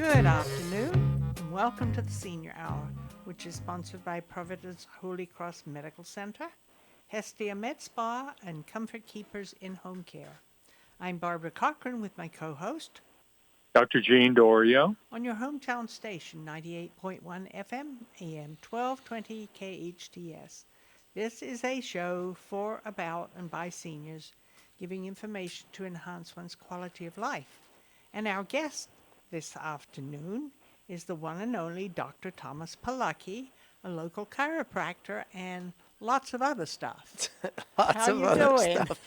Good afternoon, and welcome to the Senior Hour, which is sponsored by Providence Holy Cross Medical Center, Hestia Med Spa, and Comfort Keepers in Home Care. I'm Barbara Cochran with my co-host Dr. Gene Dorio. on your hometown station, 98.1 FM, AM 1220 KHTS. This is a show for, about, and by seniors, giving information to enhance one's quality of life. And our guest this afternoon is the one and only Dr. Thomas Polucki, a local chiropractor, and lots of other stuff. Lots How of you other doing? stuff.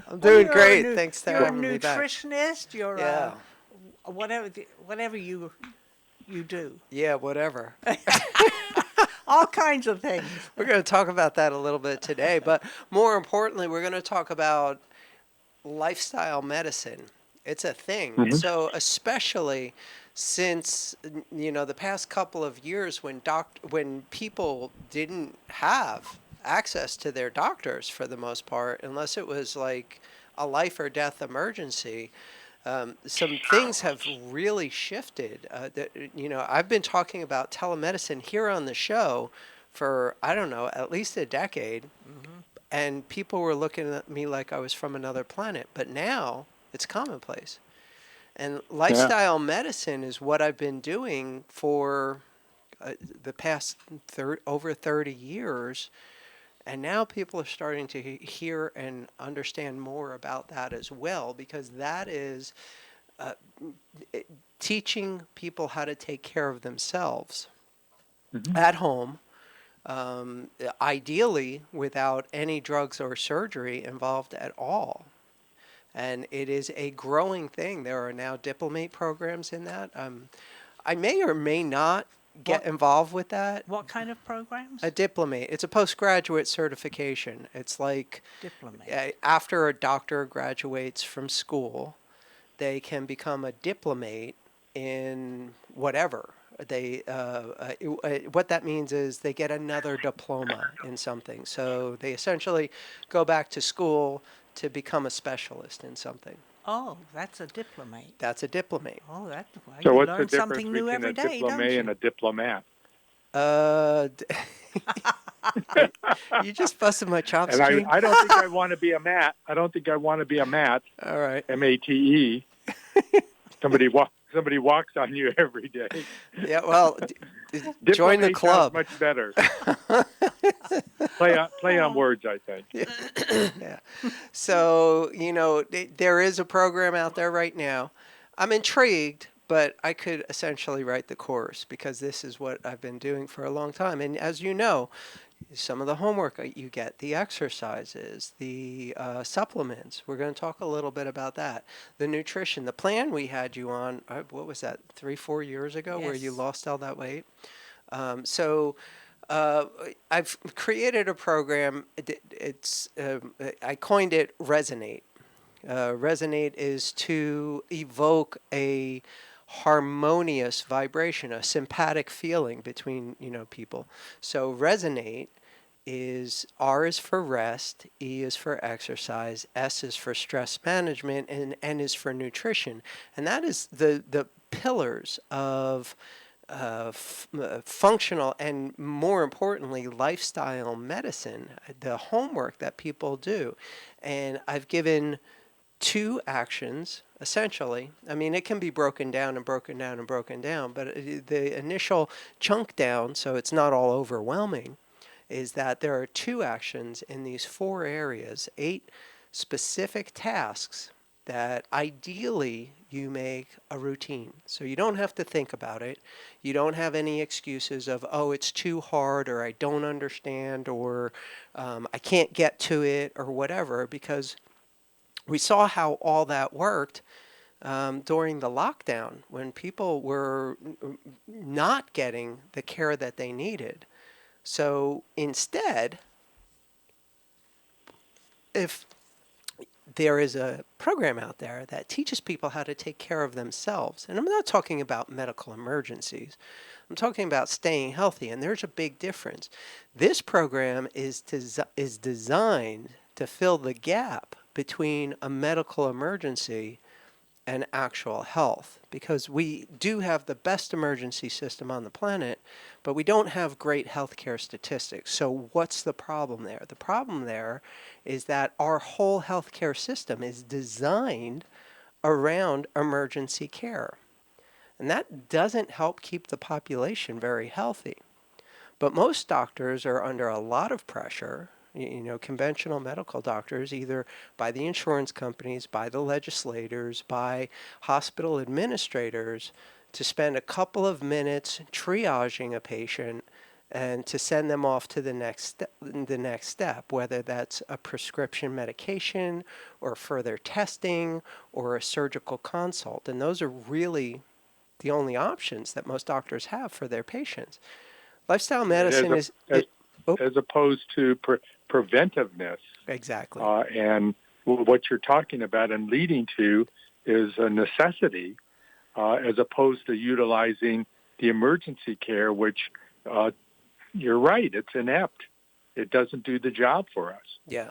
I'm doing great. Thanks for You're a having me back. nutritionist. You're Yeah. whatever you do. Yeah, whatever. All kinds of things. We're going to talk about that a little bit today, but more importantly, we're going to talk about lifestyle medicine. It's a thing. Mhm. So especially since the past couple of years when people didn't have access to their doctors for the most part, unless it was like a life or death emergency. Some things have really shifted. I've been talking about telemedicine here on the show for, I don't know, at least a decade. Mm-hmm. And people were looking at me like I was from another planet. But now it's commonplace. And lifestyle medicine is what I've been doing for the past over 30 years. And now people are starting to hear and understand more about that as well, because that is teaching people how to take care of themselves at home, ideally without any drugs or surgery involved at all. And it is a growing thing. There are now diplomate programs in that. I may or may not get involved with that. What kind of programs? A diplomate. It's a postgraduate certification. It's like Diplomate. After a doctor graduates from school, they can become a diplomate in whatever. What that means is they get another diploma in something. So they essentially go back to school to become a specialist in something. Oh, that's a diplomate. That's a diplomate. Oh, that's why So you what's the learn difference something new between every a day, don't diplomate you? and a diplomat? You just busted my chops, And Gene. I don't think I want to be a mat. I don't think I want to be a mat. All right. MATE. Somebody walks on you every day. Yeah, well, join the Diplomate club. sounds much better. Play on words, I think. Yeah. So, there is a program out there right now. I'm intrigued, but I could essentially write the course because this is what I've been doing for a long time. And as you know, some of the homework you get, the exercises, the supplements. We're going to talk a little bit about that. The nutrition, the plan we had you on, what was that, 3-4 years ago, where you Yes. lost all that weight? I've created a program. I coined it Resonate. Resonate is to evoke a harmonious vibration, a sympathetic feeling between people. So Resonate is R is for rest, E is for exercise, S is for stress management, and N is for nutrition. And that is the pillars of functional and, more importantly, lifestyle medicine, the homework that people do. And I've given 2 actions, essentially. I mean, it can be broken down and broken down and broken down, but the initial chunk down, so it's not all overwhelming, is that there are 2 actions in these 4 areas, 8 specific tasks that ideally you make a routine. So you don't have to think about it. You don't have any excuses of, oh, it's too hard, or I don't understand, or I can't get to it, or whatever, because we saw how all that worked during the lockdown when people were not getting the care that they needed. So instead, if there is a program out there that teaches people how to take care of themselves, and I'm not talking about medical emergencies, I'm talking about staying healthy, and there's a big difference. This program is designed to fill the gap between a medical emergency and actual health, because we do have the best emergency system on the planet, but we don't have great healthcare statistics. So what's the problem there? The problem there is that our whole healthcare system is designed around emergency care. And that doesn't help keep the population very healthy. But most doctors are under a lot of pressure, conventional medical doctors, either by the insurance companies, by the legislators, by hospital administrators, to spend a couple of minutes triaging a patient and to send them off to the next step, whether that's a prescription medication or further testing or a surgical consult. And those are really the only options that most doctors have for their patients. Lifestyle medicine as opposed to preventiveness. Exactly. And what you're talking about and leading to is a necessity, as opposed to utilizing the emergency care, which you're right, it's inept. It doesn't do the job for us. Yeah.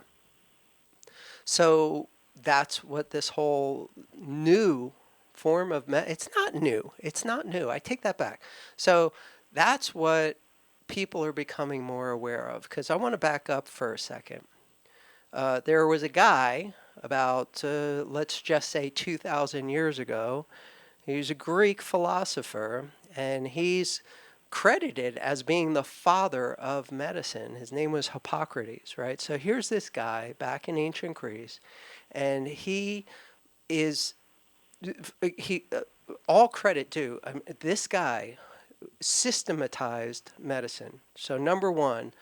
So that's what this whole new form of it's not new. It's not new. I take that back. So that's what people are becoming more aware of. Because I want to back up for a second. There was a guy about, let's just say 2,000 years ago. He was a Greek philosopher, and he's credited as being the father of medicine. His name was Hippocrates, right? So here's this guy back in ancient Greece, and he all credit due. This guy systematized medicine. So number one,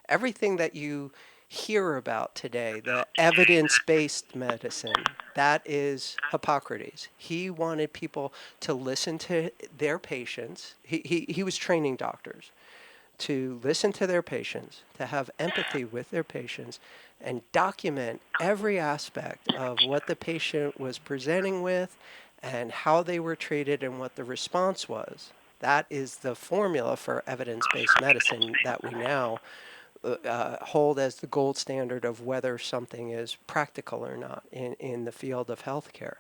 everything that you hear about today, the evidence-based medicine, that is Hippocrates. He wanted people to listen to their patients. He was training doctors to listen to their patients, to have empathy with their patients, and document every aspect of what the patient was presenting with and how they were treated and what the response was. That is the formula for evidence-based medicine that we now hold as the gold standard of whether something is practical or not in the field of healthcare.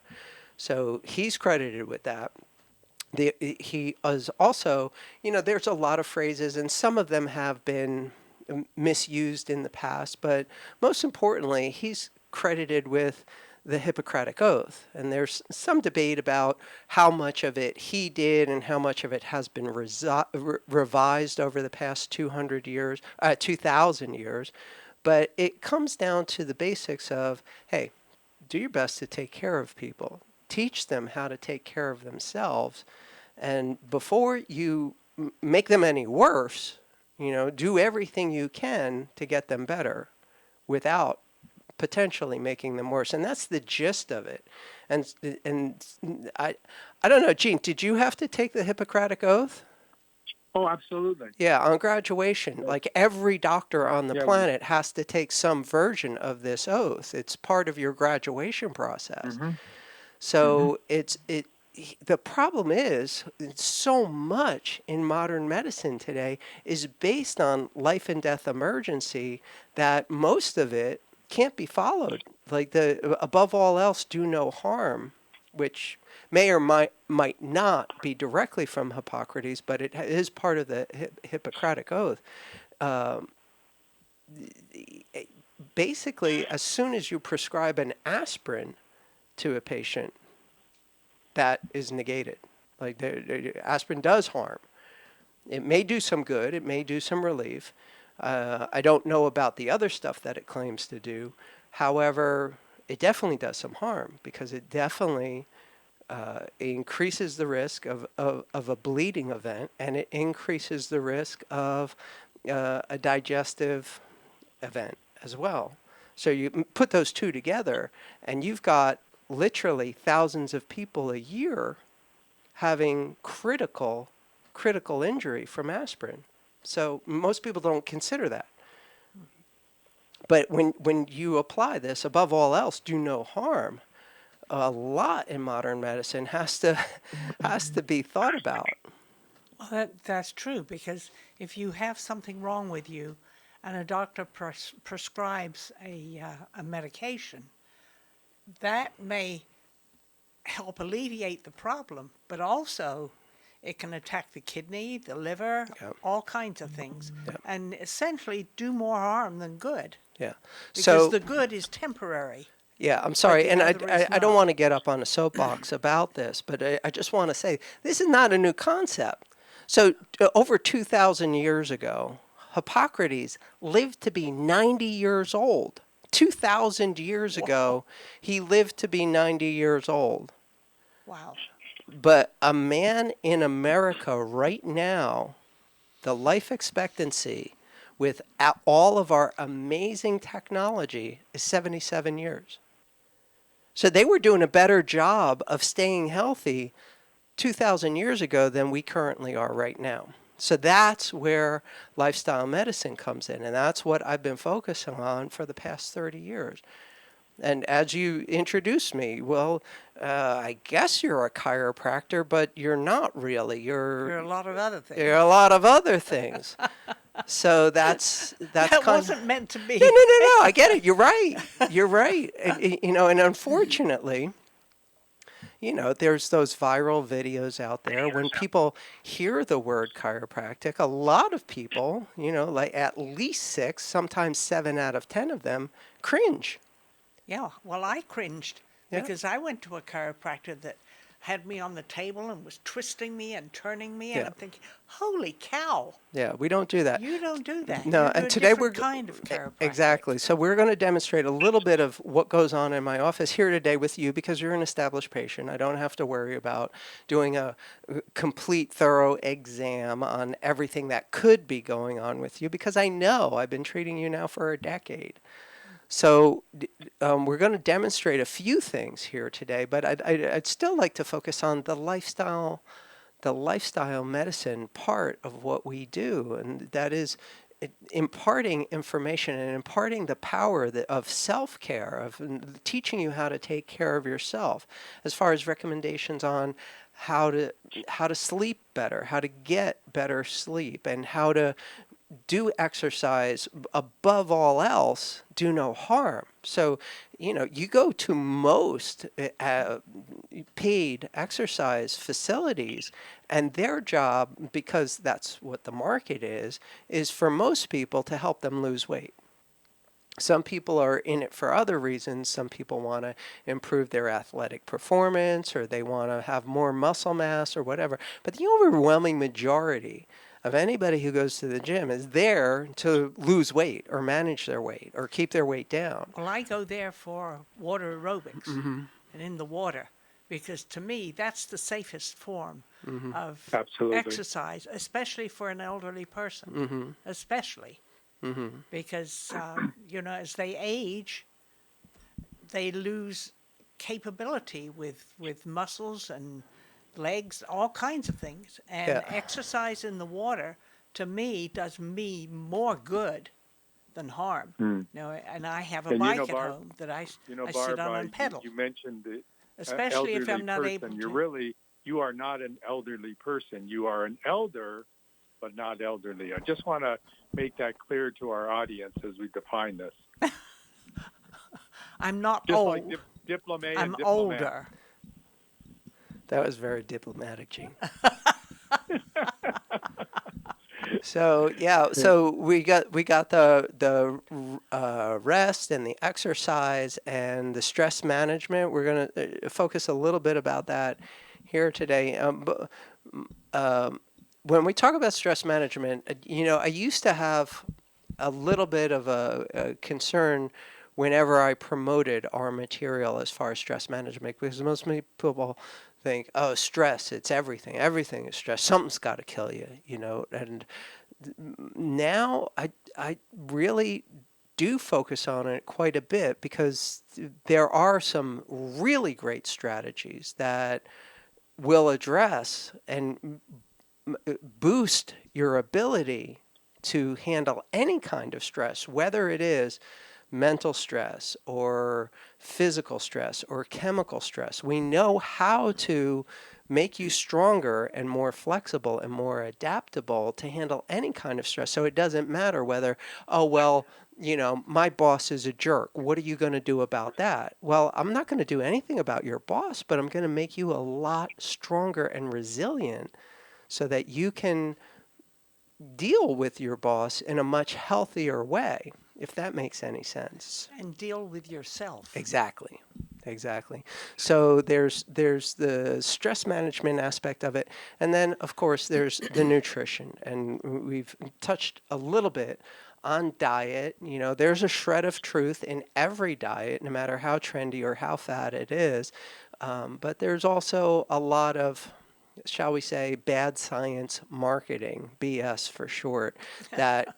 So he's credited with that. He is also, there's a lot of phrases, and some of them have been misused in the past, but most importantly, he's credited with the Hippocratic Oath. And there's some debate about how much of it he did and how much of it has been revised over the past 200 years, 2,000 years. But it comes down to the basics of, hey, do your best to take care of people. Teach them how to take care of themselves. And before you make them any worse, do everything you can to get them better without potentially making them worse. And that's the gist of it. And I don't know, Gene, did you have to take the Hippocratic Oath? Oh, absolutely. Yeah, on graduation. Like every doctor on the planet has to take some version of this oath. It's part of your graduation process. Mm-hmm. So the problem is so much in modern medicine today is based on life and death emergency that most of it can't be followed. Like above all else, do no harm, which may or might not be directly from Hippocrates, but it is part of the Hippocratic Oath. Basically, as soon as you prescribe an aspirin to a patient, that is negated. Like the aspirin does harm. It may do some good. It may do some relief. I don't know about the other stuff that it claims to do. However, it definitely does some harm because it definitely increases the risk of a bleeding event, and it increases the risk of a digestive event as well. So you put those two together, and you've got literally thousands of people a year having critical injury from aspirin. So most people don't consider that. But when you apply this, above all else, do no harm, a lot in modern medicine has to be thought about. Well, that's true, because if you have something wrong with you and a doctor prescribes a medication, that may help alleviate the problem, but also it can attack the kidney, the liver, Yeah. all kinds of things, Yeah. and essentially do more harm than good Yeah. because So the good is temporary, yeah, I'm but sorry, the and other is I don't not. want to get up on a soapbox about this, but I just want to say this is not a new concept. So over 2,000 years ago, Hippocrates lived to be 90 years old. 2,000 years Whoa. ago, he lived to be 90 years old. Wow. But a man in America right now, the life expectancy with all of our amazing technology is 77 years. So they were doing a better job of staying healthy 2,000 years ago than we currently are right now. So that's where lifestyle medicine comes in, and that's what I've been focusing on for the past 30 years. And as you introduced me, well, I guess you're a chiropractor, but you're not really. There are a lot of other You're a things. lot of other things. So that's That kind of wasn't meant to no, be. no, no, no. I get it. You're right. You're right. And unfortunately, there's those viral videos out there when people hear the word chiropractic. A lot of people, like at least 6, sometimes 7 out of 10 of them, cringe. Yeah, well, I cringed Yeah. because I went to a chiropractor that had me on the table and was twisting me and turning me, and Yeah. I'm thinking, holy cow, Yeah, we don't do that. you don't do that. No, You do and a today different kind of chiropractic. exactly. So we're going to demonstrate a little bit of what goes on in my office here today with you because you're an established patient. I don't have to worry about doing a complete, thorough exam on everything that could be going on with you because I know I've been treating you now for a decade. So we're going to demonstrate a few things here today, but I'd still like to focus on the lifestyle medicine part of what we do, and that is imparting information and imparting the power of self-care, of teaching you how to take care of yourself, as far as recommendations on how to sleep better, how to get better sleep, and how to do exercise above all else, do no harm. So, you go to most paid exercise facilities, and their job, because that's what the market is for most people to help them lose weight. Some people are in it for other reasons. Some people want to improve their athletic performance or they want to have more muscle mass or whatever. But the overwhelming majority of anybody who goes to the gym is there to lose weight or manage their weight or keep their weight down. Well, I go there for water aerobics and in the water because to me that's the safest form of Absolutely. exercise, especially for an elderly person, especially because as they age, they lose capability with muscles and legs, all kinds of things. And Yeah. exercise in the water, to me, does me more good than harm. And I have a And bike at home that I sit on Barbara, and pedal, you mentioned the especially if elderly I'm not able person. to. You are not an elderly person. You are an elder, but not elderly. I just want to make that clear to our audience as we define this. I'm not Just old. like diplomat I'm and diplomat. older. That was very diplomatic, Gene. So yeah, so we got the rest and the exercise and the stress management. We're going to focus a little bit about that here today. When we talk about stress management, I used to have a little bit of a concern whenever I promoted our material as far as stress management, because most people think, oh, stress, it's everything. Everything is stress. Something's got to kill you, And now I really do focus on it quite a bit because there are some really great strategies that will address and boost your ability to handle any kind of stress, whether it is mental stress or physical stress or chemical stress. We know how to make you stronger and more flexible and more adaptable to handle any kind of stress. So it doesn't matter whether, oh, well, my boss is a jerk. What are you going to do about that? Well, I'm not going to do anything about your boss, but I'm going to make you a lot stronger and resilient so that you can deal with your boss in a much healthier way, if that makes any sense. And deal with yourself. Exactly. Exactly. So there's the stress management aspect of it, and then of course there's the nutrition, and we've touched a little bit on diet. There's a shred of truth in every diet, no matter how trendy or how fat it is, but there's also a lot of, shall we say, bad science marketing, BS for short, that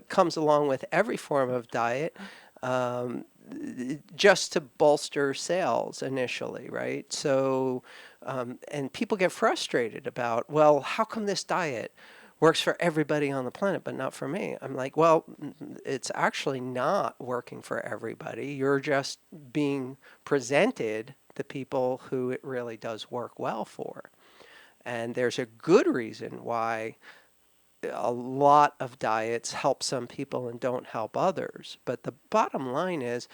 comes along with every form of diet. Just to bolster sales initially, right? So, and people get frustrated about, well, how come this diet works for everybody on the planet, but not for me? I'm like, well, it's actually not working for everybody. You're just being presented the people who it really does work well for. And there's a good reason why a lot of diets help some people and don't help others. But the bottom line is,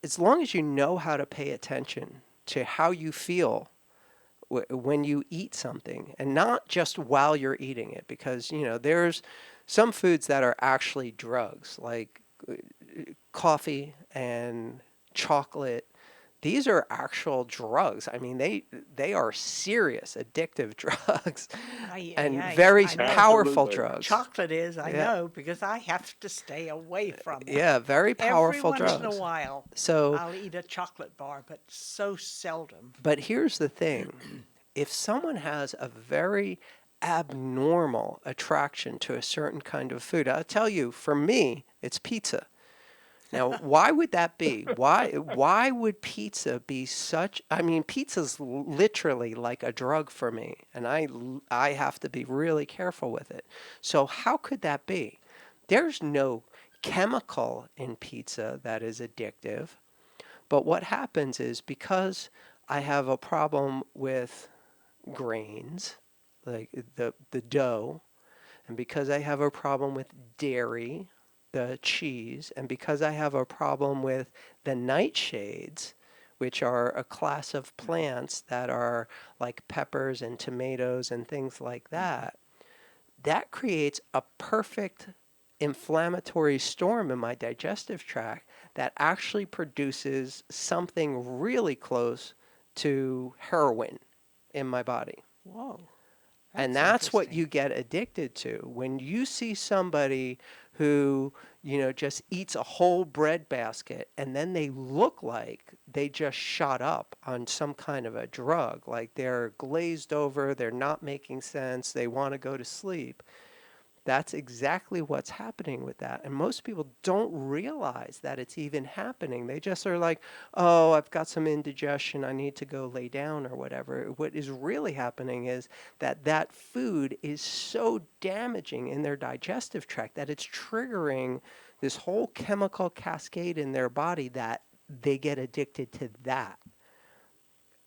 as long as you know how to pay attention to how you feel when you eat something, and not just while you're eating it, because there's some foods that are actually drugs, like coffee and chocolate. These are actual drugs. I mean, they are serious addictive drugs and very I know. powerful Absolutely. drugs. Chocolate is, I Yeah. know, because I have to stay away from it. Yeah, very powerful Every drugs. once in a while, So, I'll eat a chocolate bar, but so seldom. but here's the thing. If someone has a very abnormal attraction to a certain kind of food, I'll tell you, for me, it's pizza. Now, why would that be? Why would pizza be such? I mean, pizza's literally like a drug for me, and I have to be really careful with it. So how could that be? There's no chemical in pizza that is addictive, but what happens is, because I have a problem with grains, like the dough, and because I have a problem with dairy, the cheese, and because I have a problem with the nightshades, which are a class of plants that are like peppers and tomatoes and things like that, that creates a perfect inflammatory storm in my digestive tract that actually produces something really close to heroin in my body. Whoa. And that's what interesting. you get addicted to. When you see somebody who, just eats a whole bread basket and then they look like they just shot up on some kind of a drug, like they're glazed over, they're not making sense, they want to go to sleep. That's exactly what's happening with that. And most people don't realize that it's even happening. They just are like, oh, I've got some indigestion. I need to go lay down or whatever. What is really happening is that food is so damaging in their digestive tract that it's triggering this whole chemical cascade in their body that they get addicted to that.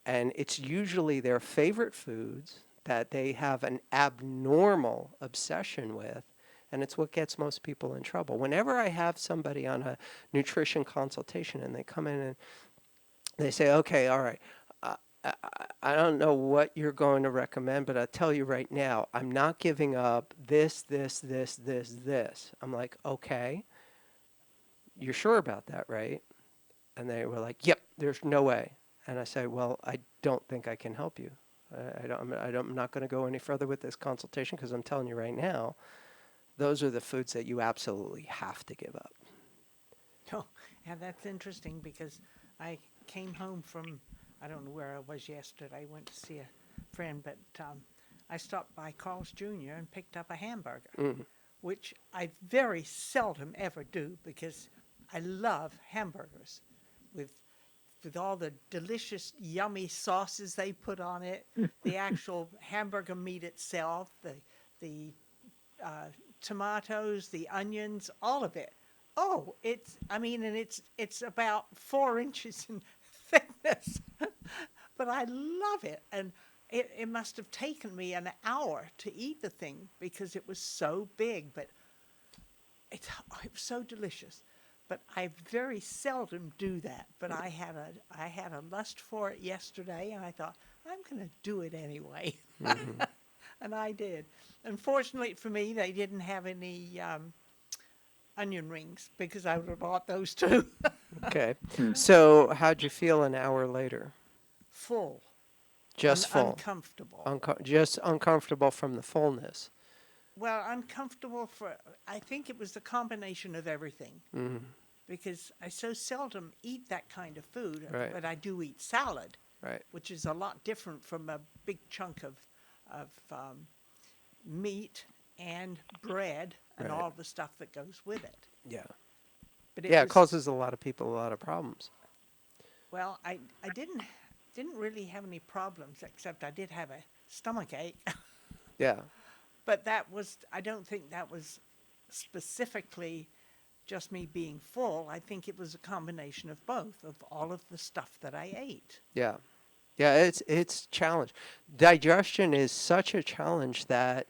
And it's usually their favorite foods that they have an abnormal obsession with, and it's what gets most people in trouble. Whenever I have somebody on a nutrition consultation and they come in and they say, okay, all right, uh, I, I don't know what you're going to recommend, but I'll tell you right now, I'm not giving up this. I'm like, okay, you're sure about that, right? And they were like, yep, there's no way. And I said, well, I don't think I can help you. I'm not going to go any further with this consultation because I'm telling you right now, those are the foods that you absolutely have to give up. Oh, yeah, that's interesting because I came home from, I don't know where I was yesterday. I went to see a friend, but I stopped by Carl's Jr. and picked up a hamburger, which I very seldom ever do because I love hamburgers with all the delicious, yummy sauces they put on it, the actual hamburger meat itself, the tomatoes, the onions, all of it. Oh, and it's about 4 inches in thickness, but I love it. And it must have taken me an hour to eat the thing because it was so big. But it was so delicious. But I very seldom do that. But I had a lust for it yesterday, and I thought I'm going to do it anyway, and I did. Unfortunately for me, they didn't have any onion rings because I would have bought those too. Okay. So how'd you feel an hour later? Full. Just full. Uncomfortable. Just uncomfortable from the fullness. Well, uncomfortable I think it was the combination of everything. Because I so seldom eat that kind of food, Right. but I do eat salad, Right. which is a lot different from a big chunk of meat and bread and Right. all the stuff that goes with it. Yeah. But It was, causes a lot of people a lot of problems. Well, I didn't really have any problems, except I did have a stomach ache. Yeah. But I don't think that was specifically just me being full. I think it was a combination of both, of all of the stuff that I ate. Yeah. Yeah, it's a challenge. Digestion is such a challenge that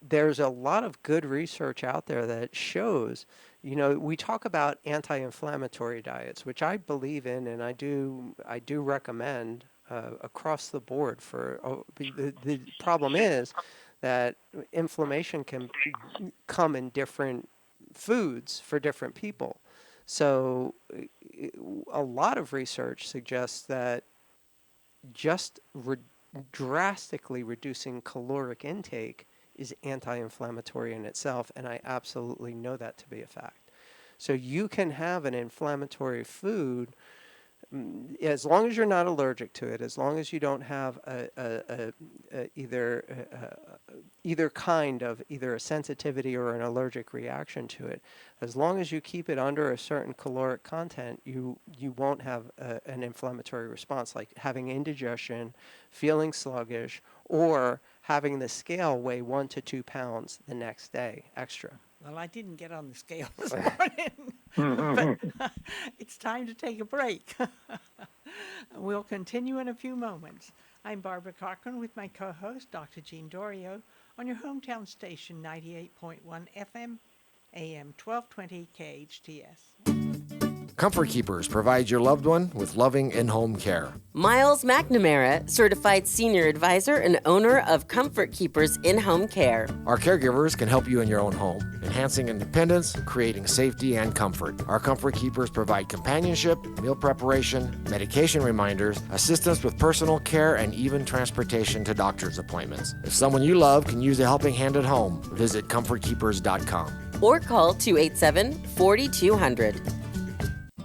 there's a lot of good research out there that shows, we talk about anti-inflammatory diets, which I believe in, and I do recommend across the board the problem is that inflammation can come in different foods for different people. So a lot of research suggests that just drastically reducing caloric intake is anti-inflammatory in itself, and I absolutely know that to be a fact. So you can have an inflammatory food as long as you're not allergic to it, as long as you don't have either kind of either a sensitivity or an allergic reaction to it, as long as you keep it under a certain caloric content, you won't have an inflammatory response, like having indigestion, feeling sluggish, or having the scale weigh 1 to 2 pounds the next day extra. Well, I didn't get on the scale this morning, but it's time to take a break. We'll continue in a few moments. I'm Barbara Cochran with my co-host, Dr. Jean Dorio, on your hometown station, 98.1 FM, AM 1220 KHTS. Comfort Keepers provides your loved one with loving in-home care. Miles McNamara, certified senior advisor and owner of Comfort Keepers in-home care. Our caregivers can help you in your own home, enhancing independence, creating safety and comfort. Our Comfort Keepers provide companionship, meal preparation, medication reminders, assistance with personal care, and even transportation to doctor's appointments. If someone you love can use a helping hand at home, visit comfortkeepers.com. Or call 287-4200.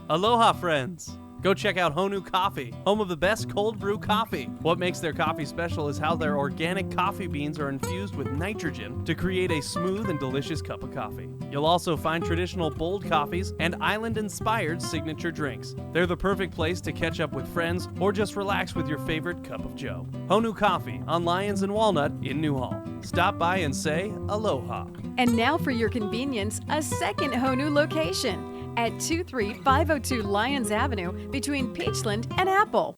Aloha, friends! Go check out Honu Coffee, home of the best cold brew coffee. What makes their coffee special is how their organic coffee beans are infused with nitrogen to create a smooth and delicious cup of coffee. You'll also find traditional bold coffees and island-inspired signature drinks. They're the perfect place to catch up with friends or just relax with your favorite cup of joe. Honu Coffee on Lyons and Walnut in Newhall. Stop by and say aloha. And now for your convenience, a second Honu location at 23502 Lyons Avenue between Peachland and Apple.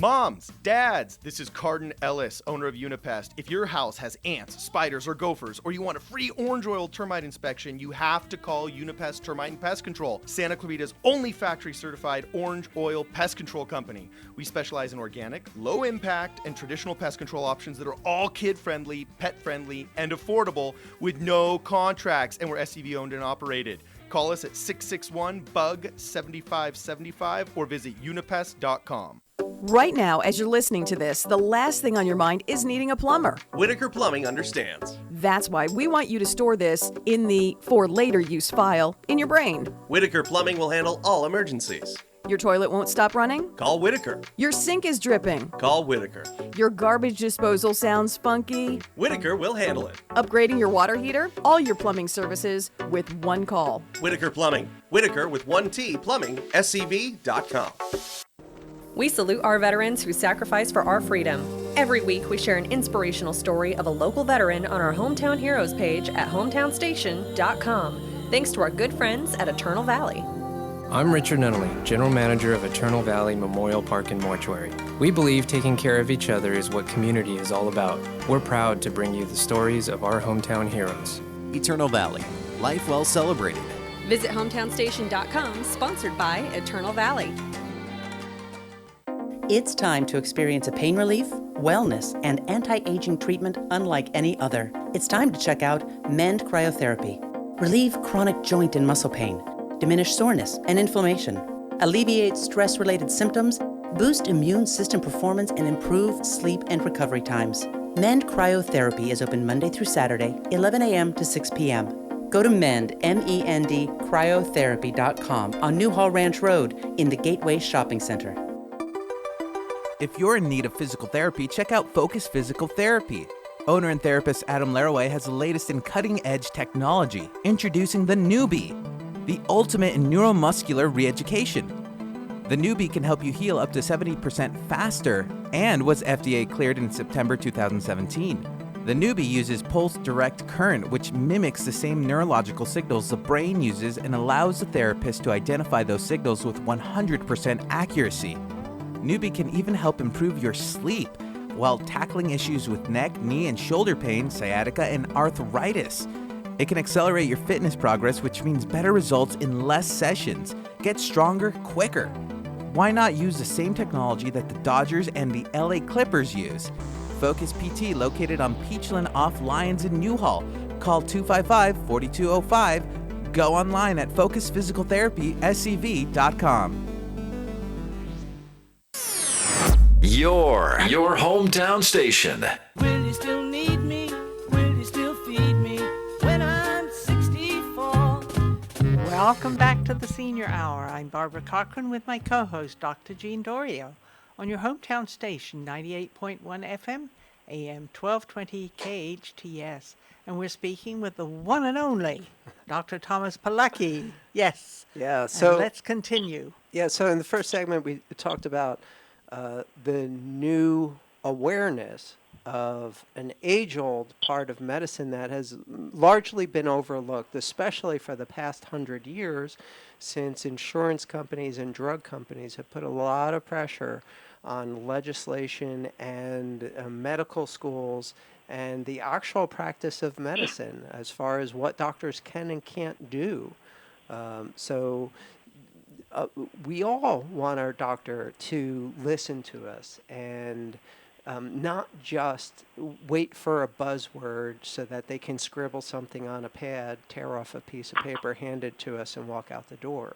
Moms, dads, this is Cardin Ellis, owner of Unipest. If your house has ants, spiders, or gophers, or you want a free orange oil termite inspection, you have to call Unipest Termite and Pest Control, Santa Clarita's only factory-certified orange oil pest control company. We specialize in organic, low-impact, and traditional pest control options that are all kid-friendly, pet-friendly, and affordable with no contracts, and we're SCV-owned and operated. Call us at 661-BUG-7575 or visit unipest.com. Right now, as you're listening to this, the last thing on your mind is needing a plumber. Whitaker Plumbing understands. That's why we want you to store this in the for later use file in your brain. Whitaker Plumbing will handle all emergencies. Your toilet won't stop running? Call Whitaker. Your sink is dripping? Call Whitaker. Your garbage disposal sounds funky? Whitaker will handle it. Upgrading your water heater? All your plumbing services with one call. Whitaker Plumbing. Whitaker with 1T Plumbing, SCV.com. We salute our veterans who sacrifice for our freedom. Every week, we share an inspirational story of a local veteran on our Hometown Heroes page at hometownstation.com. Thanks to our good friends at Eternal Valley. I'm Richard Nunnally, General Manager of Eternal Valley Memorial Park and Mortuary. We believe taking care of each other is what community is all about. We're proud to bring you the stories of our hometown heroes. Eternal Valley, Life well celebrated. Visit hometownstation.com, sponsored by Eternal Valley. It's time to experience a pain relief, wellness, and anti-aging treatment unlike any other. It's time to check out Mend Cryotherapy. Relieve chronic joint and muscle pain, diminish soreness and inflammation, alleviate stress-related symptoms, boost immune system performance, and improve sleep and recovery times. Mend Cryotherapy is open Monday through Saturday, 11 a.m. to 6 p.m. Go to Mend, M-E-N-D, cryotherapy.com on Newhall Ranch Road in the Gateway Shopping Center. If you're in need of physical therapy, check out Focus Physical Therapy. Owner and therapist Adam Laraway has the latest in cutting-edge technology, introducing the Newbie, the ultimate in neuromuscular re-education. The Newbie can help you heal up to 70% faster and was FDA cleared in September 2017. The Newbie uses pulse direct current, which mimics the same neurological signals the brain uses and allows the therapist to identify those signals with 100% accuracy. Newbie can even help improve your sleep while tackling issues with neck, knee, and shoulder pain, sciatica, and arthritis. It can accelerate your fitness progress, which means better results in less sessions. Get stronger quicker. Why not use the same technology that the Dodgers and the LA Clippers use? Focus PT, located on Peachland off Lyons in Newhall. Call 255-4205. Go online at focusphysicaltherapyscv.com. Your hometown station. Will you still need me? Will you still feed me when I'm 64? Welcome back to the Senior Hour. I'm Barbara Cochran with my co-host, Dr. Jean Dorio, on your hometown station, 98.1 FM, AM 1220 KHTS. And we're speaking with the one and only Dr. Thomas Polucki. Yes. Yeah, so let's continue. Yeah, so in the first segment, we talked about the new awareness of an age-old part of medicine that has largely been overlooked, especially for the past 100 years, since insurance companies and drug companies have put a lot of pressure on legislation and medical schools and the actual practice of medicine as far as what doctors can and can't do. We all want our doctor to listen to us and not just wait for a buzzword so that they can scribble something on a pad, tear off a piece of paper, hand it to us, and walk out the door.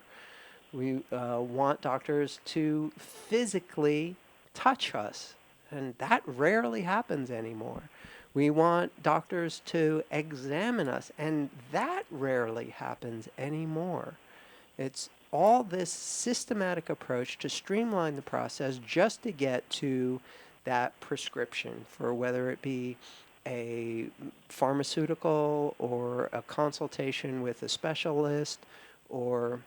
We want doctors to physically touch us, and that rarely happens anymore. We want doctors to examine us, and that rarely happens anymore. It's all this systematic approach to streamline the process just to get to that prescription for whether it be a pharmaceutical or a consultation with a specialist or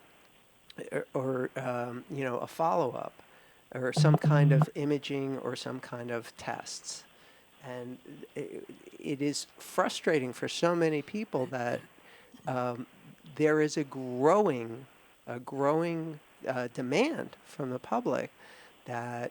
a follow-up or some kind of imaging or some kind of tests. And it is frustrating for so many people that there is a growing demand from the public that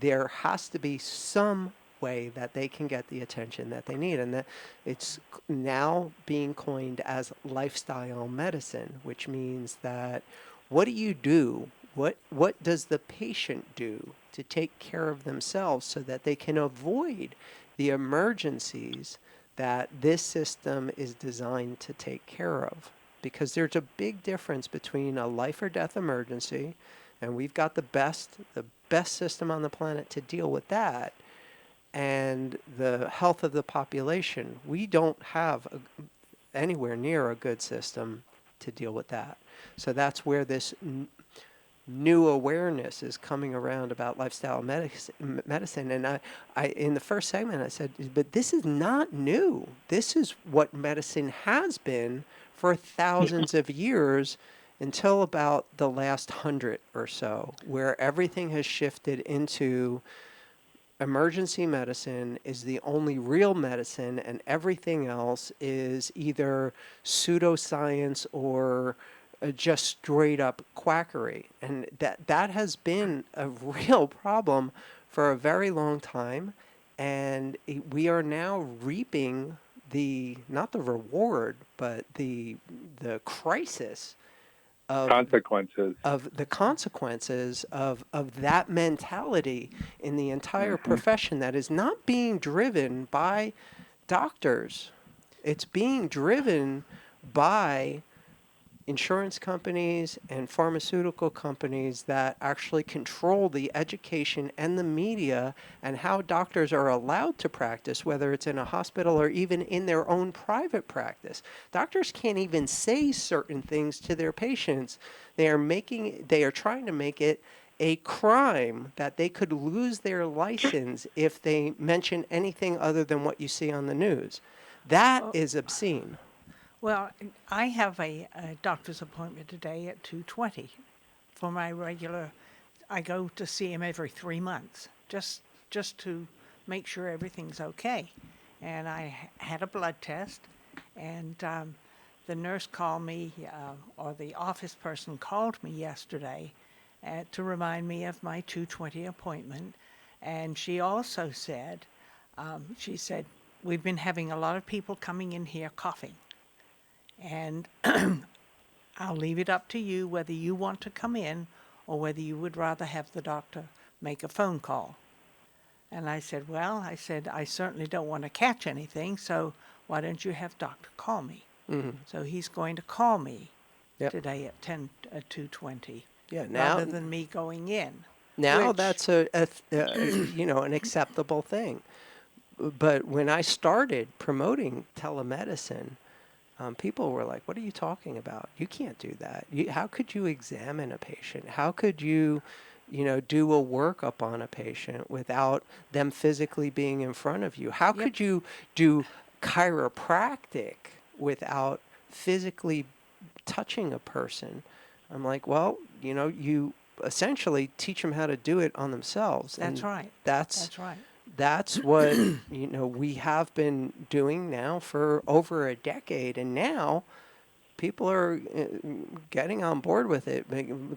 there has to be some way that they can get the attention that they need, and that it's now being coined as lifestyle medicine, which means that what do you do? What does the patient do to take care of themselves so that they can avoid the emergencies that this system is designed to take care of? Because there's a big difference between a life or death emergency, and we've got the best system on the planet to deal with that, and the health of the population. We don't have anywhere near a good system to deal with that. So that's where this new awareness is coming around about lifestyle medicine. And I in the first segment, I said, but this is not new. This is what medicine has been for thousands of years until about the last 100 or so, where everything has shifted into emergency medicine is the only real medicine, and everything else is either pseudoscience or just straight up quackery. And that has been a real problem for a very long time, and we are now reaping not the reward, but the crisis of consequences the consequences of that mentality in the entire profession that is not being driven by doctors. It's being driven by insurance companies and pharmaceutical companies that actually control the education and the media and how doctors are allowed to practice, whether it's in a hospital or even in their own private practice. Doctors can't even say certain things to their patients. They are trying to make it a crime that they could lose their license if they mention anything other than what you see on the news. That is obscene. Well, I have a doctor's appointment today at 2:20 for my regular. I go to see him every 3 months, just to make sure everything's okay. And I had a blood test, and the nurse called me, or the office person called me yesterday to remind me of my 2:20 appointment. And she also said, we've been having a lot of people coming in here coughing. And I'll leave it up to you whether you want to come in or whether you would rather have the doctor make a phone call. And I said, I certainly don't want to catch anything, so why don't you have doctor call me? So he's going to call me today at 2:20. Now, rather than me going in. Now that's an acceptable thing. But when I started promoting telemedicine, people were like, what are you talking about? You can't do that. How could you examine a patient? How could you, do a workup on a patient without them physically being in front of you? How could you do chiropractic without physically touching a person? I'm like, well, you essentially teach them how to do it on themselves. That's right. That's right. That's what we have been doing now for over a decade, and now people are getting on board with it.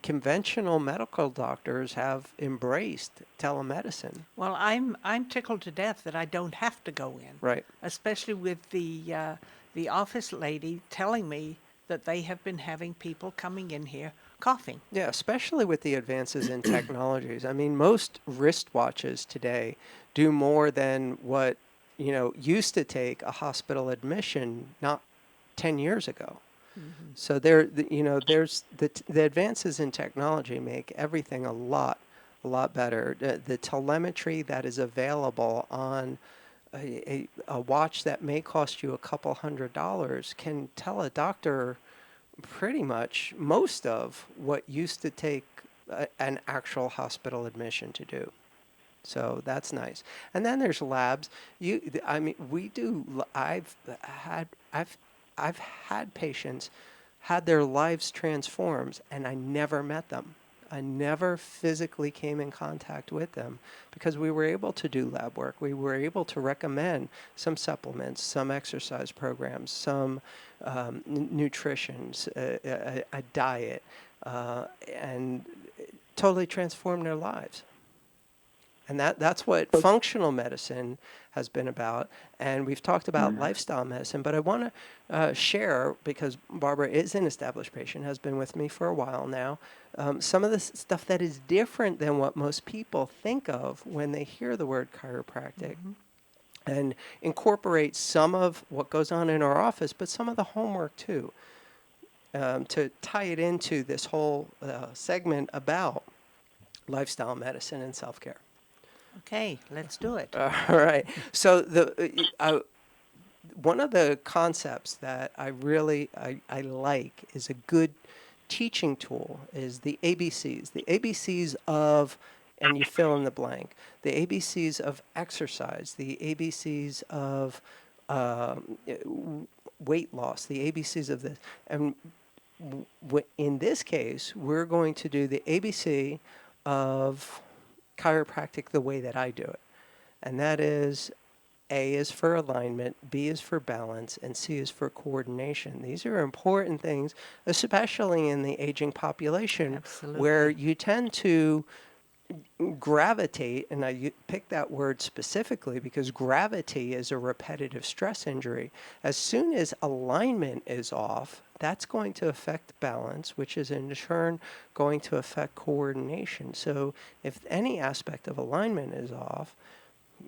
Conventional medical doctors have embraced telemedicine. Well, I'm tickled to death that I don't have to go in. Right. Especially with the office lady telling me that they have been having people coming in here coughing. Yeah, especially with the advances in technologies. I mean, most wristwatches today do more than what, used to take a hospital admission not 10 years ago. So there's the advances in technology make everything a lot better. The telemetry that is available on a watch that may cost you a couple $100 can tell a doctor pretty much most of what used to take an actual hospital admission to do. So that's nice. And then there's labs. I've had patients had their lives transformed, and I never met them. I never physically came in contact with them because we were able to do lab work. We were able to recommend some supplements, some exercise programs, some nutrition, a diet, and totally transformed their lives. And that's what functional medicine has been about. And we've talked about lifestyle medicine, but I want to share, because Barbara is an established patient, has been with me for a while now, some of the stuff that is different than what most people think of when they hear the word chiropractic. And incorporate some of what goes on in our office, but some of the homework too, to tie it into this whole segment about lifestyle medicine and self-care. Okay, let's do it. All right. So one of the concepts that I really like is a good teaching tool is the ABCs. The ABCs of, and you fill in the blank, the ABCs of exercise, the ABCs of weight loss, the ABCs of this. And in this case, we're going to do the ABC of chiropractic the way that I do it. And that is, A is for alignment, B is for balance, and C is for coordination. These are important things, especially in the aging population, where you tend to gravitate, and I picked that word specifically because gravity is a repetitive stress injury. As soon as alignment is off, that's going to affect balance, which is in turn going to affect coordination. So if any aspect of alignment is off,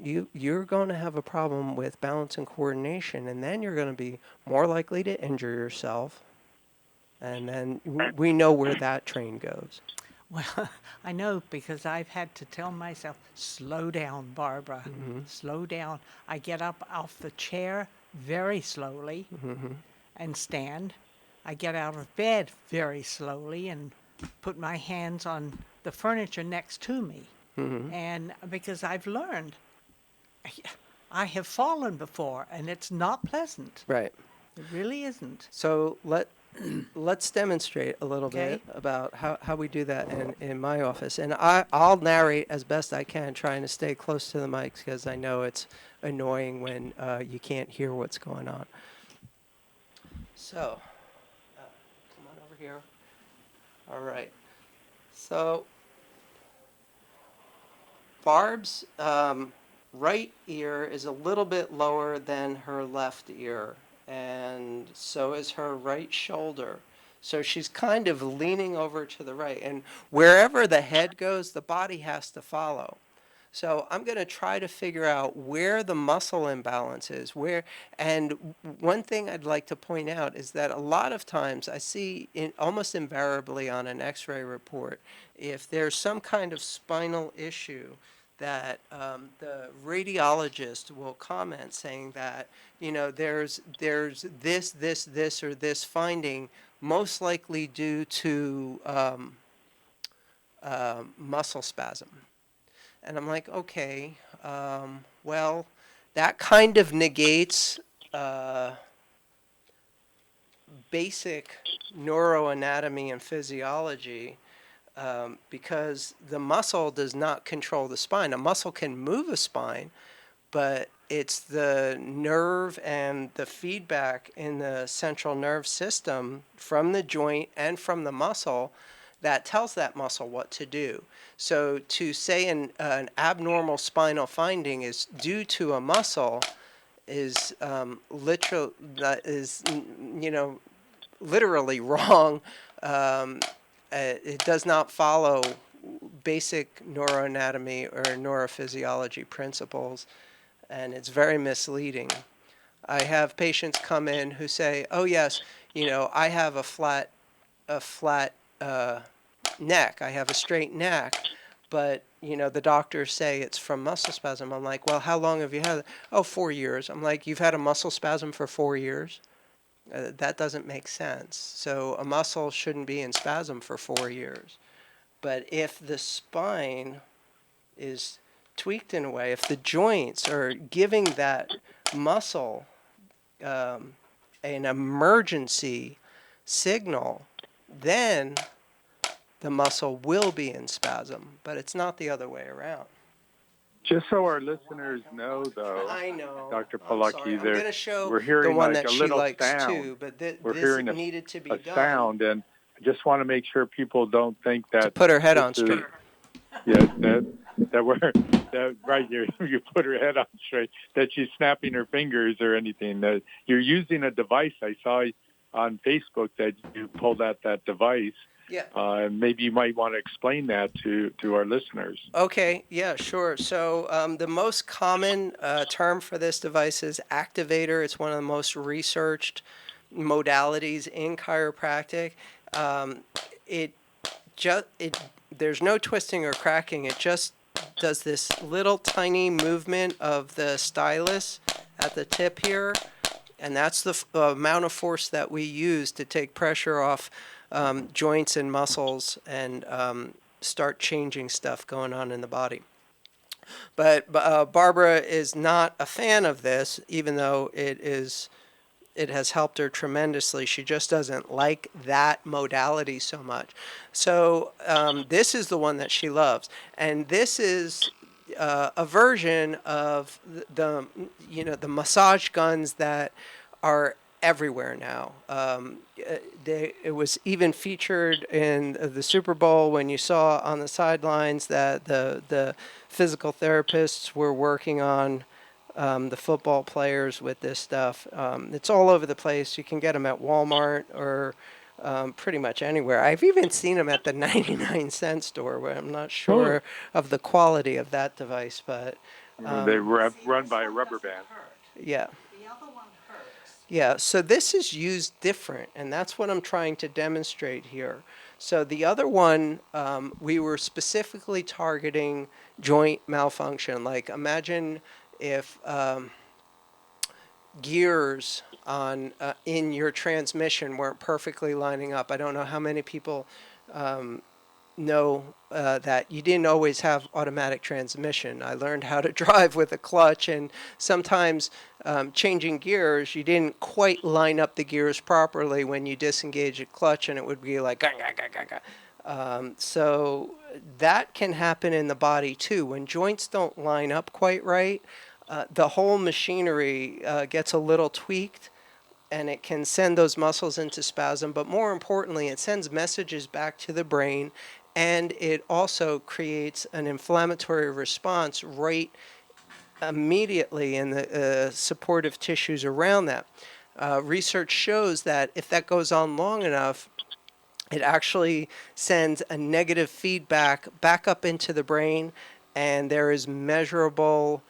you're going to have a problem with balance and coordination, and then you're going to be more likely to injure yourself. And then we know where that train goes. Well, I know because I've had to tell myself, slow down, Barbara, slow down. I get up off the chair very slowly and stand. I get out of bed very slowly and put my hands on the furniture next to me. And because I've learned, I have fallen before, and it's not pleasant. Right. It really isn't. So let's demonstrate a little Okay. bit about how we do that in my office. And I'll narrate as best I can, trying to stay close to the mics because I know it's annoying when you can't hear what's going on. So, come on over here. All right. So, Barb's right ear is a little bit lower than her left ear, and so is her right shoulder. So she's kind of leaning over to the right, and wherever the head goes, the body has to follow. So I'm going to try to figure out where the muscle imbalance is, and one thing I'd like to point out is that a lot of times I see almost invariably on an x-ray report, if there's some kind of spinal issue, that the radiologist will comment saying that, there's this or this finding, most likely due to muscle spasm. And I'm like, okay, well, that kind of negates basic neuroanatomy and physiology, because the muscle does not control the spine. A muscle can move a spine, but it's the nerve and the feedback in the central nerve system from the joint and from the muscle that tells that muscle what to do. So to say an abnormal spinal finding is due to a muscle is literally wrong. It does not follow basic neuroanatomy or neurophysiology principles, and it's very misleading. I have patients come in who say, "Oh yes, I have a flat neck. I have a straight neck, but the doctors say it's from muscle spasm." I'm like, "Well, how long have you had it?" "Oh, 4 years." I'm like, "You've had a muscle spasm for 4 years?" That doesn't make sense. So a muscle shouldn't be in spasm for 4 years. But if the spine is tweaked in a way, if the joints are giving that muscle an emergency signal, then the muscle will be in spasm, but it's not the other way around. Just so our listeners know, though, I know, Dr. I'm sorry. Polucki, I'm gonna show we're hearing the one like that a she little likes sound. too, but We're this hearing needed to be a done. sound, and I just want to make sure people don't think that To put her head on this is- straight. Yeah, right. You put her head on straight. That she's snapping her fingers or anything. You're using a device. I saw on Facebook that you pulled out that device. Yeah. And maybe you might want to explain that to our listeners. Okay, yeah, sure. So the most common term for this device is activator. It's one of the most researched modalities in chiropractic. There's no twisting or cracking. It just does this little tiny movement of the stylus at the tip here, and that's the amount of force that we use to take pressure off joints and muscles and start changing stuff going on in the body. But Barbara is not a fan of this, even though it has helped her tremendously. She just doesn't like that modality so much. So this is the one that she loves, and this is a version of the massage guns that are everywhere now. It was even featured in the Super Bowl when you saw on the sidelines that the physical therapists were working on the football players with this stuff. It's all over the place. You can get them at Walmart or pretty much anywhere. I've even seen them at the 99-cent store, where I'm not sure of the quality of that device, but they run by a rubber band. yeah. Yeah, so this is used different, and that's what I'm trying to demonstrate here. So the other one, we were specifically targeting joint malfunction. Like, imagine if gears on in your transmission weren't perfectly lining up. I don't know how many people know that you didn't always have automatic transmission. I learned how to drive with a clutch, and sometimes changing gears, you didn't quite line up the gears properly when you disengage a clutch, and it would be like, gah, gah, gah, gah, gah. So that can happen in the body too. When joints don't line up quite right, the whole machinery gets a little tweaked, and it can send those muscles into spasm. But more importantly, it sends messages back to the brain, and it also creates an inflammatory response right immediately in the supportive tissues around that. Research shows that if that goes on long enough, it actually sends a negative feedback back up into the brain, and there is measurable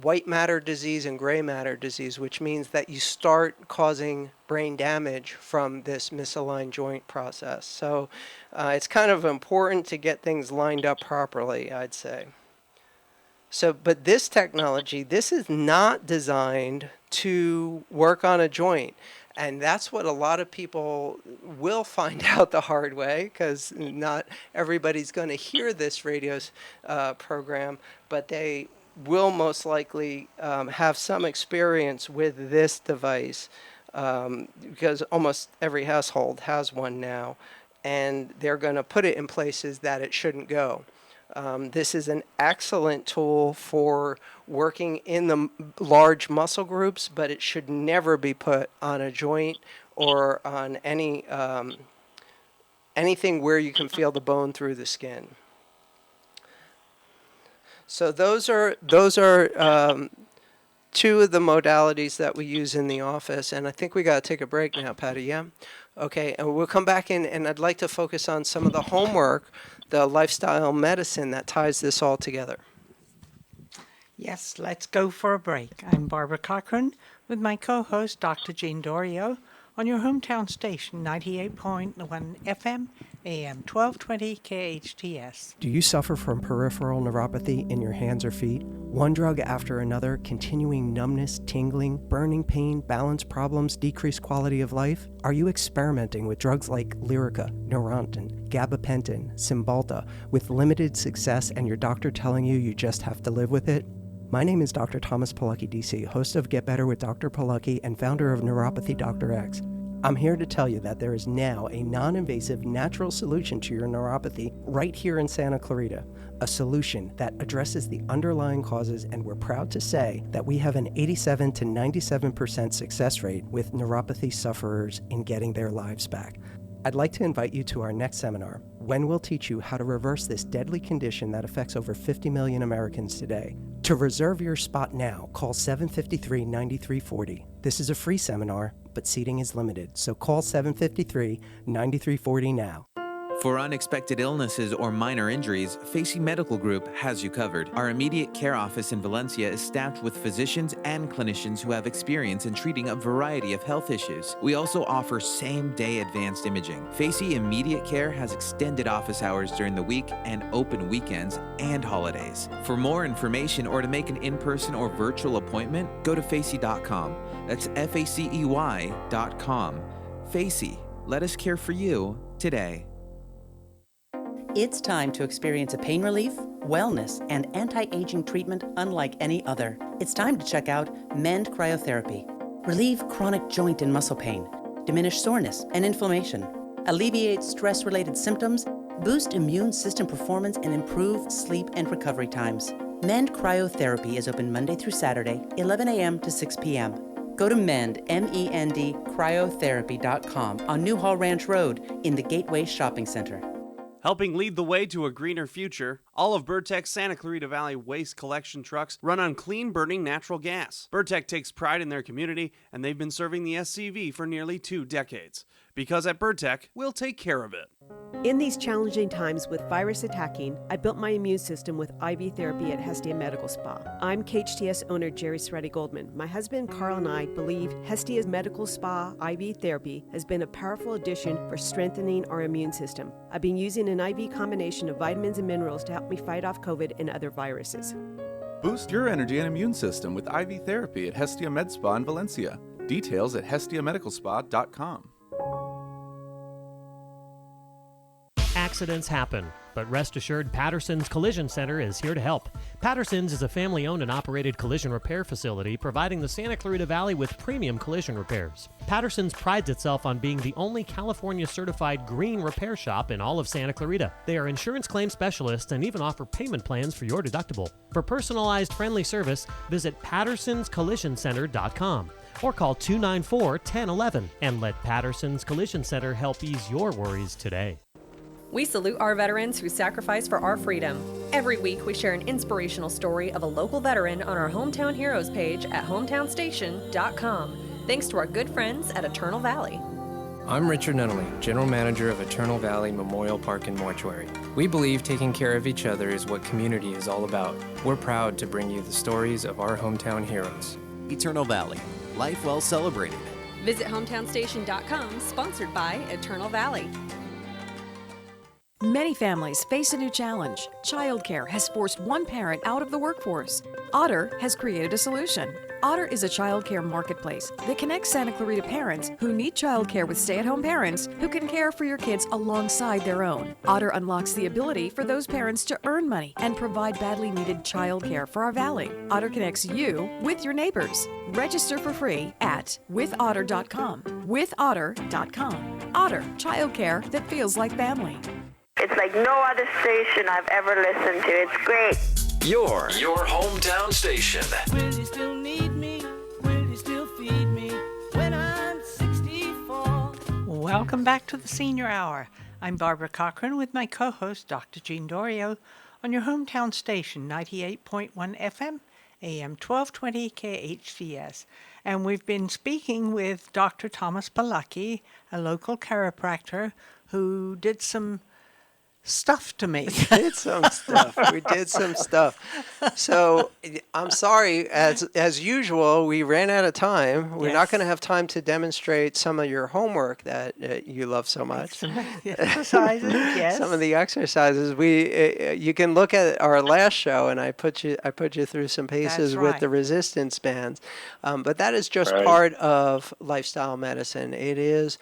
white matter disease and gray matter disease, which means that you start causing brain damage from this misaligned joint process. So it's kind of important to get things lined up properly, I'd say. So, but this technology, this is not designed to work on a joint. And that's what a lot of people will find out the hard way, because not everybody's going to hear this radio program, but they will most likely have some experience with this device, because almost every household has one now, and they're going to put it in places that it shouldn't go. This is an excellent tool for working in the large muscle groups, but it should never be put on a joint or on any anything where you can feel the bone through the skin. So those are two of the modalities that we use in the office, and I think we got to take a break now, Patty. Yeah, okay, and we'll come back in, and I'd like to focus on some of the homework, the lifestyle medicine that ties this all together. Yes, let's go for a break. I'm Barbara Cochran with my co-host, Dr. Jean Dorio, on your hometown station, 98.1 FM, AM 1220 KHTS. Do you suffer from peripheral neuropathy in your hands or feet? One drug after another, continuing numbness, tingling, burning pain, balance problems, decreased quality of life? Are you experimenting with drugs like Lyrica, Neurontin, gabapentin, Cymbalta with limited success and your doctor telling you just have to live with it? My name is Dr. Thomas Polucki, DC, host of Get Better with Dr. Polucki and founder of Neuropathy Dr. X. I'm here to tell you that there is now a non-invasive natural solution to your neuropathy right here in Santa Clarita, a solution that addresses the underlying causes, and we're proud to say that we have an 87 to 97% success rate with neuropathy sufferers in getting their lives back. I'd like to invite you to our next seminar, when we'll teach you how to reverse this deadly condition that affects over 50 million Americans today. To reserve your spot now, call 753-9340. This is a free seminar, but seating is limited, so call 753-9340 now. For unexpected illnesses or minor injuries, Facey Medical Group has you covered. Our immediate care office in Valencia is staffed with physicians and clinicians who have experience in treating a variety of health issues. We also offer same-day advanced imaging. Facey Immediate Care has extended office hours during the week and open weekends and holidays. For more information or to make an in-person or virtual appointment, go to facey.com. That's FACEY.com. Facey, let us care for you today. It's time to experience a pain relief, wellness, and anti-aging treatment unlike any other. It's time to check out Mend Cryotherapy. Relieve chronic joint and muscle pain, diminish soreness and inflammation, alleviate stress-related symptoms, boost immune system performance, and improve sleep and recovery times. Mend Cryotherapy is open Monday through Saturday, 11 a.m. to 6 p.m. Go to MEND, cryotherapy.com on Newhall Ranch Road in the Gateway Shopping Center. Helping lead the way to a greener future, all of Burtek's Santa Clarita Valley waste collection trucks run on clean-burning natural gas. Burtek takes pride in their community, and they've been serving the SCV for nearly 2 decades. Because at Burtek, we'll take care of it. In these challenging times with virus attacking, I built my immune system with IV therapy at Hestia Medical Spa. I'm KHTS owner Jerry Sreddy Goldman. My husband Carl and I believe Hestia Medical Spa IV therapy has been a powerful addition for strengthening our immune system. I've been using an IV combination of vitamins and minerals to help me fight off COVID and other viruses. Boost your energy and immune system with IV therapy at Hestia Med Spa in Valencia. Details at hestiamedicalspa.com. Accidents happen, but rest assured Patterson's Collision Center is here to help. Patterson's is a family-owned and operated collision repair facility providing the Santa Clarita Valley with premium collision repairs. Patterson's prides itself on being the only California-certified green repair shop in all of Santa Clarita. They are insurance claim specialists and even offer payment plans for your deductible. For personalized, friendly service, visit pattersonscollisioncenter.com or call 294-1011 and let Patterson's Collision Center help ease your worries today. We salute our veterans who sacrifice for our freedom. Every week, we share an inspirational story of a local veteran on our Hometown Heroes page at hometownstation.com. Thanks to our good friends at Eternal Valley. I'm Richard Nunnally, General Manager of Eternal Valley Memorial Park and Mortuary. We believe taking care of each other is what community is all about. We're proud to bring you the stories of our hometown heroes. Eternal Valley, life well celebrated. Visit hometownstation.com, sponsored by Eternal Valley. Many families face a new challenge. Childcare has forced one parent out of the workforce. Otter has created a solution. Otter is a childcare marketplace that connects Santa Clarita parents who need childcare with stay-at-home parents who can care for your kids alongside their own. Otter unlocks the ability for those parents to earn money and provide badly needed childcare for our valley. Otter connects you with your neighbors. Register for free at withotter.com. Withotter.com. Otter, childcare that feels like family. It's like no other station I've ever listened to. It's great. Your hometown station. Will you still need me? Will you still feed me when I'm 64? Welcome back to the Senior Hour. I'm Barbara Cochran with my co-host, Dr. Jean Dorio, on your hometown station, 98.1 FM, AM 1220 KHTS. And we've been speaking with Dr. Thomas Polucki, a local chiropractor who did some stuff to me. We did some stuff. So I'm sorry, as usual, we ran out of time. We're not going to have time to demonstrate some of your homework that you love so much. Exercises, yes. Some of the exercises. You can look at our last show, and I put you through some paces with the resistance bands. But that is just part of lifestyle medicine. It is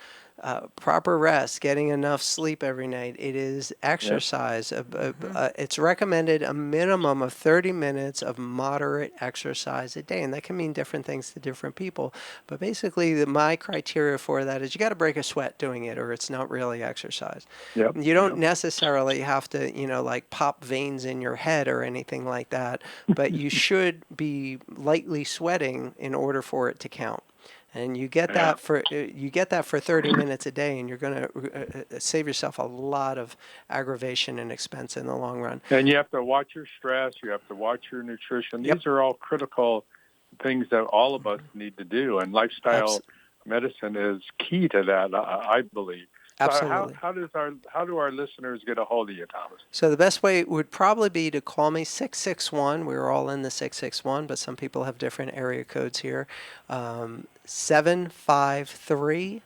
proper rest, getting enough sleep every night. It is exercise. It's recommended a minimum of 30 minutes of moderate exercise a day, and that can mean different things to different people. But basically, my criteria for that is you got to break a sweat doing it, or it's not really exercise. You don't necessarily have to, like pop veins in your head or anything like that, but you should be lightly sweating in order for it to count. And you get that for 30 minutes a day, and you're going to save yourself a lot of aggravation and expense in the long run. And you have to watch your stress. You have to watch your nutrition. These are all critical things that all of us need to do, and lifestyle medicine is key to that, I believe. Absolutely. So how do our listeners get a hold of you, Thomas? So the best way would probably be to call me 661. We're all in the 661, but some people have different area codes here. 753-9340.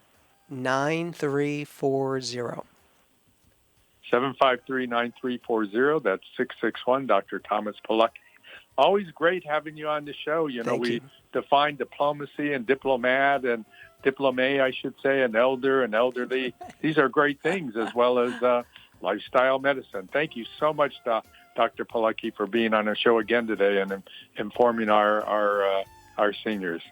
753-9340. That's 661. Dr. Thomas Polucki. Always great having you on the show. We define diplomacy and diplomat and diplômé, I should say, and elder and elderly. These are great things, as well as lifestyle medicine. Thank you so much, Dr. Polucki, for being on our show again today and informing our seniors.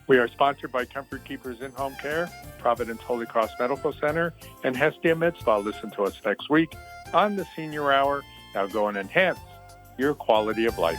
We are sponsored by Comfort Keepers In-Home Care, Providence Holy Cross Medical Center, and Hestia Med Spa. Listen to us next week on the Senior Hour. Now go and enhance your quality of life.